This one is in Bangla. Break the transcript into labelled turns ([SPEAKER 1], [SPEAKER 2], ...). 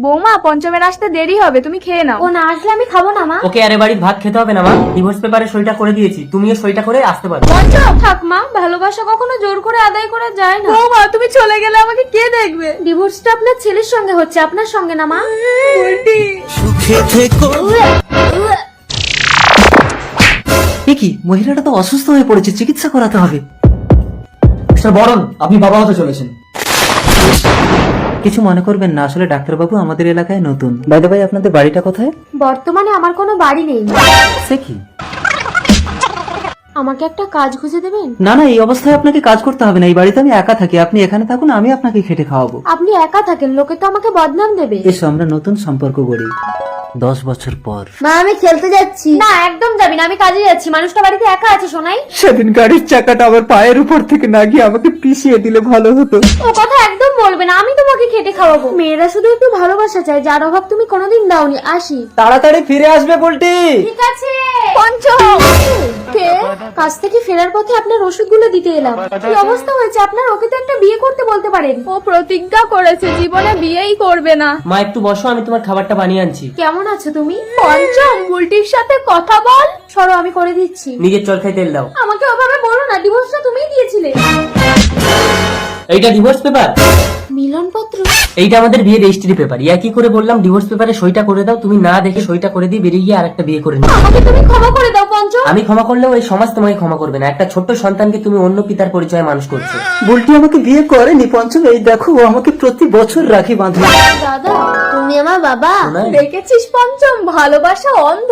[SPEAKER 1] বৌমা, পঞ্চমের আসতে দেরি হবে, তুমি খেয়ে নাও।
[SPEAKER 2] ও না আসলে আমি খাবো না মা।
[SPEAKER 3] ওকে আরে বাড়ির ভাত খেতে হবে না মা, ডিভোর্স পেপারে সইটা করে দিয়েছি, তুমিও সইটা করে আসতে পারো।
[SPEAKER 1] পঞ্চম থাক মা, ভালোবাসা কখনো জোর করে আদায় করা যায় না। বৌমা, তুমি চলে গেলে আমাকে কে দেখবে?
[SPEAKER 2] ডিভোর্সটা আপনার ছেলের সঙ্গে হচ্ছে, আপনার সঙ্গে না মা।
[SPEAKER 1] উল্টি।
[SPEAKER 4] এ কি, মহিলাটা তো অসুস্থ হয়ে পড়েছে, চিকিৎসা করাতে হবে।
[SPEAKER 5] মিস্টার বরণ, আপনি বাবা হতে চলেছেন।
[SPEAKER 4] কিছু মনে করবেন না, আসলে ডাক্তারবাবু আমাদের এলাকায় নতুন। বাইরে ভাই, আপনাদের বাড়িটা কোথায়?
[SPEAKER 2] বর্তমানে আমার কোনো বাড়ি নেই মা।
[SPEAKER 4] সে কি?
[SPEAKER 2] আমাকে একটা কাজ খুঁজে দেবেন?
[SPEAKER 4] না না, এই অবস্থায় আপনাকে কাজ করতে হবে না, এই বাড়িতে আমি একা থাকি, আপনি এখানে থাকুন, আমি আপনাকে খেটে খাওয়াবো।
[SPEAKER 2] আপনি একা থাকেন, লোকে তো আমাকে বদনাম দেবে।
[SPEAKER 4] এসো আমরা নতুন সম্পর্ক গড়ি 10 বছর পর।
[SPEAKER 2] মা আমি খেলতে যাচ্ছি। না একদম যাবি না, আমি কাজে যাচ্ছি। মানুষটা বাড়িতে একা আছে শোনাই।
[SPEAKER 4] সেদিন গাড়ির চাকাটা আমার পায়ের উপর থেকে না গিয়ে আমাকে পিছিয়ে দিলে ভালো হতো।
[SPEAKER 2] ও কথা একদম বলবে না, আমি তোমাকে খেটে খাওয়াবো। মেয়েরা শুধু একটু ভালোবাসা চায়, যার অভাব তুমি কোনোদিন দাওনি। আসি।
[SPEAKER 4] তাড়াতাড়ি ফিরে আসবে বলটি।
[SPEAKER 2] ঠিক আছে।
[SPEAKER 1] পঞ্চম
[SPEAKER 2] কে? কাজ থেকে ফেরার পথে আপনার ওষুধগুলো দিতে এলাম। কি অবস্থা হয়েছে আপনার? ওকে তো একটা বিয়ে করতে বলতে পারেন।
[SPEAKER 1] ও প্রতিজ্ঞা করেছে জীবনে বিয়েই করবে না।
[SPEAKER 3] মা একটু বসো, আমি তোমার খাবারটা বানিয়ে আনছি।
[SPEAKER 2] কেমন আছো তুমি?
[SPEAKER 1] পঞ্চম, বুলটির সাথে কথা বল।
[SPEAKER 2] সরো আমি করে দিচ্ছি।
[SPEAKER 3] নিজের চরকায় তেল দাও।
[SPEAKER 2] আমাকে ওভাবে বলো না, ডিভোর্সটা তুমিই দিয়েছিলে।
[SPEAKER 3] এইটা ডিভোর্স পেপার,
[SPEAKER 2] মিলনপত্র?
[SPEAKER 3] এইটা আমাদের বিয়ে রেজিস্ট্রি পেপার। ইয়া কি করে বললাম ডিভোর্স পেপারে সইটা করে দাও, তুমি না দেখে সইটা করে দিয়ে বেরিয়ে গিয়ে আরেকটা বিয়ে করে নিও।
[SPEAKER 2] আমাকে তুমি ক্ষমা করে দাও পঞ্চম।
[SPEAKER 3] আমি ক্ষমা করলেও এই সমাজ তোমাকে ক্ষমা করবে না। একটা ছোট্ট সন্তানকে তুমি অন্য পিতার পরিচয়ে মানুষ করছো।
[SPEAKER 4] বলটি আমাকে বিয়ে করেনি পঞ্চম, এই দেখো ও আমাকে প্রতি বছর রাখি বাঁধে।
[SPEAKER 2] দাদা তুমি আমার বাবা।
[SPEAKER 3] শোনাই?
[SPEAKER 1] দেখেছিস পঞ্চম, ভালোবাসা অন্ধ।